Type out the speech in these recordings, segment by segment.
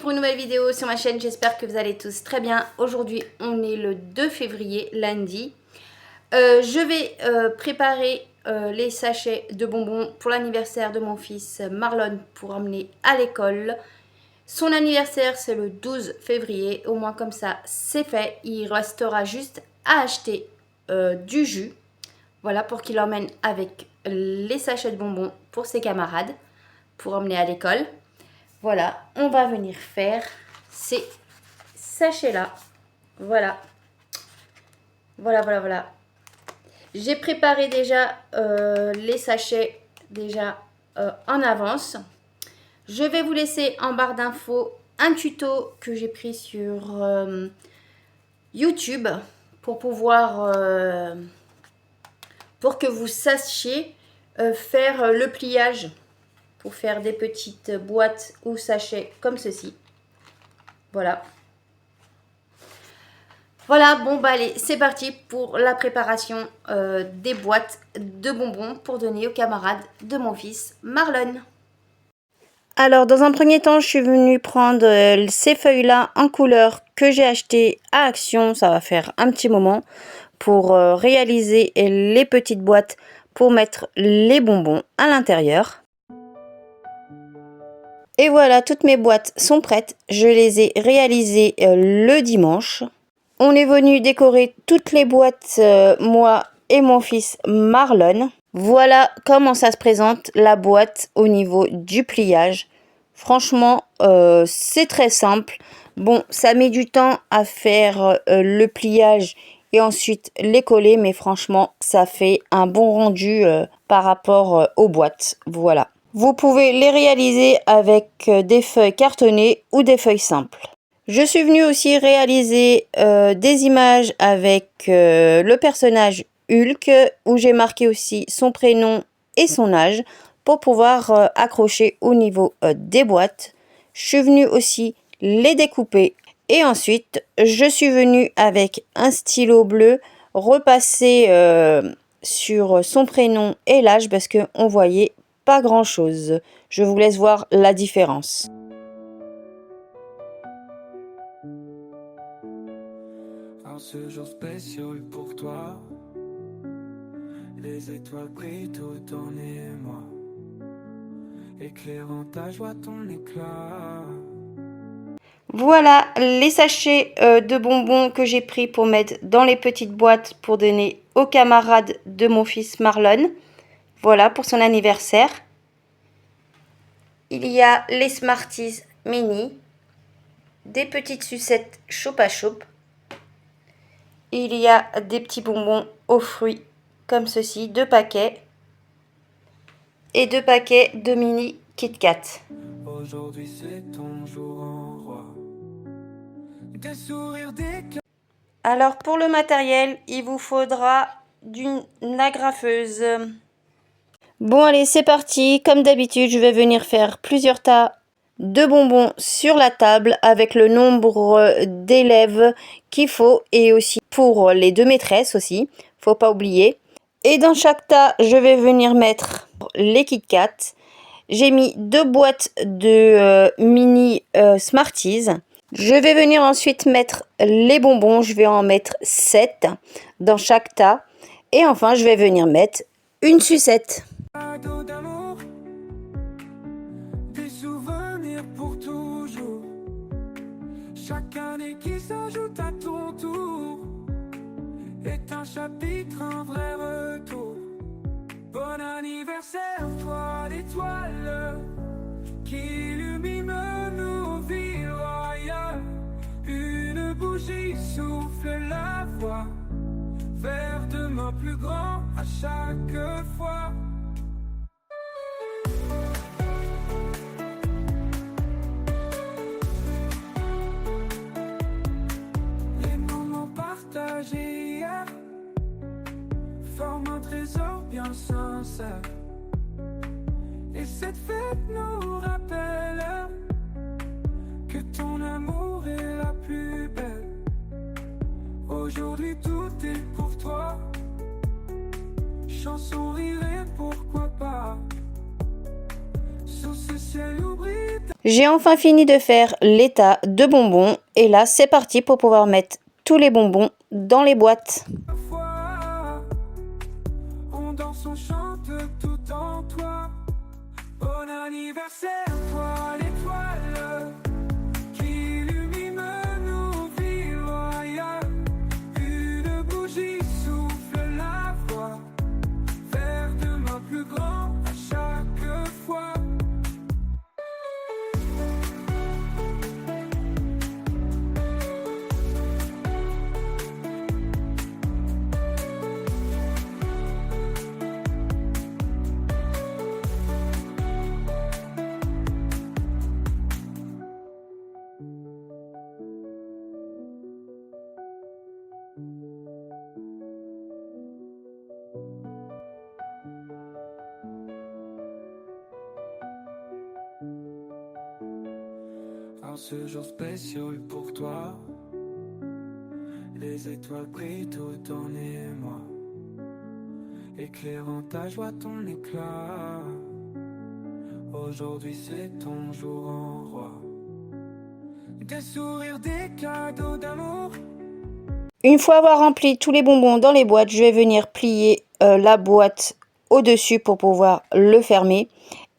pour une nouvelle vidéo sur ma chaîne, j'espère que vous allez tous très bien. Aujourd'hui on est le 2 février, lundi. Je vais préparer les sachets de bonbons pour l'anniversaire de mon fils Marlon pour emmener à l'école. Son anniversaire c'est le 12 février, au moins comme ça c'est fait. Il restera juste à acheter du jus, voilà, pour qu'il emmène avec les sachets de bonbons pour ses camarades, pour emmener à l'école. Voilà, on va venir faire ces sachets-là. Voilà. Voilà. J'ai préparé déjà les sachets en avance. Je vais vous laisser en barre d'infos un tuto que j'ai pris sur YouTube pour pouvoir, pour que vous sachiez faire le pliage, pour faire des petites boîtes ou sachets comme ceci. Voilà. Voilà, bon bah allez, c'est parti pour la préparation des boîtes de bonbons pour donner aux camarades de mon fils Marlon. Alors dans un premier temps, je suis venue prendre ces feuilles-là en couleur que j'ai achetées à Action, ça va faire un petit moment, pour réaliser les petites boîtes pour mettre les bonbons à l'intérieur. Et voilà, toutes mes boîtes sont prêtes. Je les ai réalisées le dimanche. On est venu décorer toutes les boîtes, moi et mon fils Marlon. Voilà comment ça se présente, la boîte au niveau du pliage. Franchement, c'est très simple. Bon, ça met du temps à faire le pliage et ensuite les coller. Mais franchement, ça fait un bon rendu par rapport aux boîtes. Voilà. Vous pouvez les réaliser avec des feuilles cartonnées ou des feuilles simples. Je suis venue aussi réaliser des images avec le personnage Hulk, où j'ai marqué aussi son prénom et son âge pour pouvoir accrocher au niveau des boîtes. Je suis venue aussi les découper et ensuite je suis venue avec un stylo bleu repasser sur son prénom et l'âge parce qu'on voyait pas grand chose. Je vous laisse voir la différence. Ce jour spécial pour toi, les étoiles brillent tout en émoi, éclairant ta joie, ton éclat. Voilà les sachets de bonbons que j'ai pris pour mettre dans les petites boîtes pour donner aux camarades de mon fils Marlon. Voilà pour son anniversaire. Il y a les Smarties mini, des petites sucettes choupa choup. Il y a des petits bonbons aux fruits comme ceci, 2 paquets. Et 2 paquets de mini Kit Kat. Aujourd'hui c'est ton jour en roi. Des sourires d'éclat. Alors pour le matériel, il vous faudra d'une agrafeuse. Bon allez, c'est parti. Comme d'habitude, je vais venir faire plusieurs tas de bonbons sur la table avec le nombre d'élèves qu'il faut et aussi pour les 2 maîtresses aussi, faut pas oublier. Et dans chaque tas, je vais venir mettre les Kit Kat. J'ai mis 2 boîtes de mini Smarties. Je vais venir ensuite mettre les bonbons, je vais en mettre 7 dans chaque tas. Et enfin, je vais venir mettre une sucette. D'amour, des souvenirs pour toujours. Chaque année qui s'ajoute à ton tour est un chapitre, un vrai retour. Bon anniversaire, toi l'étoile qui illumine nos vies royales. Une bougie souffle la voix vers demain plus grand à chaque fois. Les moments partagés hier forment un trésor bien sincère. Et cette fête nous rappelle que ton amour est la plus belle. Aujourd'hui tout est pour toi. Chanson, rire et pourquoi pas. Sous ce ciel oublie J'ai enfin fini de faire l'état de bonbons et là c'est parti pour pouvoir mettre tous les bonbons dans les boîtes. ta foi. On danse, on chante tout en toi. Bon anniversaire, toi l'étoile qui illumine nos vies royales. Une bougie souffle la voix vers demain plus grand à chaque fois. En ce jour spécial pour toi, les étoiles brillent tout en émoi, éclairant ta joie, ton éclat. Aujourd'hui c'est ton jour en roi. Des sourires, des cadeaux d'amour. Une fois avoir rempli tous les bonbons dans les boîtes, je vais venir plier la boîte au-dessus pour pouvoir le fermer.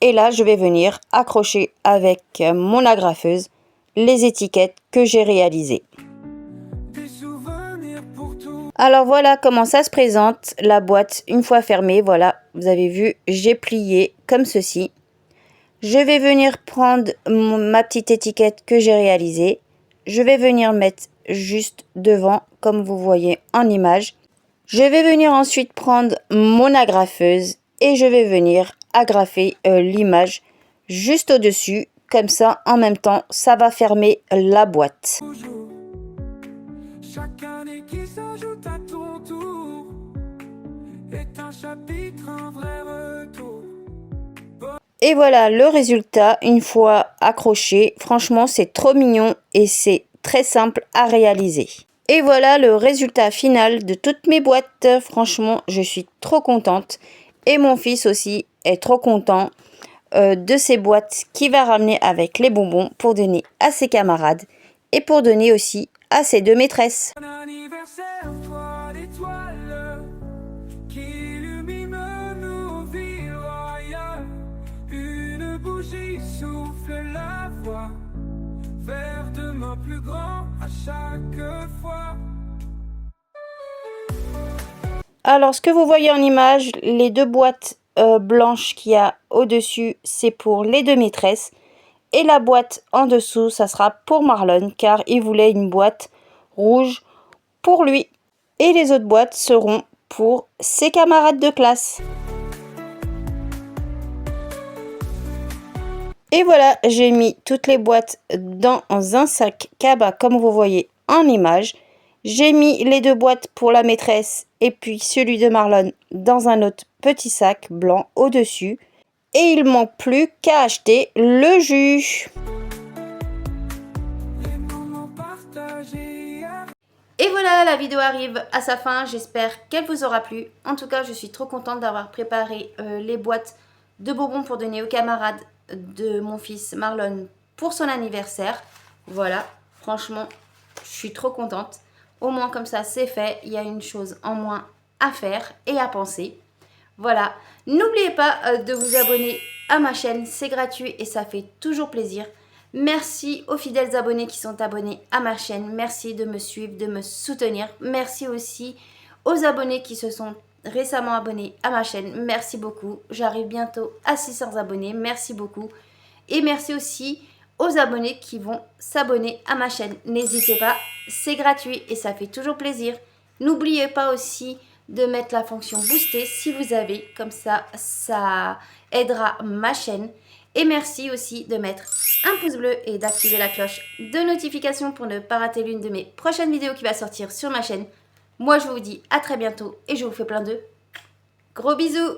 Et là, je vais venir accrocher avec mon agrafeuse les étiquettes que j'ai réalisées. Des souvenirs pour tout. Alors voilà comment ça se présente, la boîte une fois fermée. Voilà, vous avez vu, j'ai plié comme ceci. Je vais venir prendre ma petite étiquette que j'ai réalisée. Je vais venir mettre juste devant, comme vous voyez en image. Je vais venir ensuite prendre mon agrafeuse et je vais venir agrafer l'image juste au-dessus. Comme ça, en même temps, ça va fermer la boîte. Toujours. Chaque année qui s'ajoute à ton tour est un chapitre, un vrai retour. Et voilà le résultat une fois accroché. Franchement, c'est trop mignon et c'est très simple à réaliser. Et voilà le résultat final de toutes mes boîtes. Franchement, je suis trop contente. Et mon fils aussi est trop content de ces boîtes qu'il va ramener avec les bonbons pour donner à ses camarades et pour donner aussi à ses deux maîtresses. Bon anniversaire, toi l'étoile qui illumine nos vies royales. Une bougie souffle la voix vers demain plus grand à chaque fois. Alors, ce que vous voyez en image, les deux boîtes blanches qu'il y a au-dessus, c'est pour les deux maîtresses. Et la boîte en dessous, ça sera pour Marlon, car il voulait une boîte rouge pour lui. Et les autres boîtes seront pour ses camarades de classe. Et voilà, j'ai mis toutes les boîtes dans un sac cabas, comme vous voyez en image. J'ai mis les deux boîtes pour la maîtresse et puis celui de Marlon dans un autre petit sac blanc au-dessus. Et il ne manque plus qu'à acheter le jus. Les moments partagés. Et voilà, la vidéo arrive à sa fin. J'espère qu'elle vous aura plu. En tout cas, je suis trop contente d'avoir préparé les boîtes de bonbons pour donner aux camarades de mon fils Marlon pour son anniversaire. Voilà, franchement, je suis trop contente. Au moins comme ça, c'est fait. Il y a une chose en moins à faire et à penser. Voilà, n'oubliez pas de vous abonner à ma chaîne, c'est gratuit et ça fait toujours plaisir. Merci aux fidèles abonnés qui sont abonnés à ma chaîne, merci de me suivre, de me soutenir. Merci aussi aux abonnés qui se sont récemment abonnés à ma chaîne, merci beaucoup. J'arrive bientôt à 600 abonnés, merci beaucoup. Et merci aussi aux abonnés qui vont s'abonner à ma chaîne. N'hésitez pas, c'est gratuit et ça fait toujours plaisir. N'oubliez pas aussi de mettre la fonction booster si vous avez, comme ça, ça aidera ma chaîne. Et merci aussi de mettre un pouce bleu et d'activer la cloche de notification pour ne pas rater l'une de mes prochaines vidéos qui va sortir sur ma chaîne. Moi, je vous dis à très bientôt et je vous fais plein de gros bisous.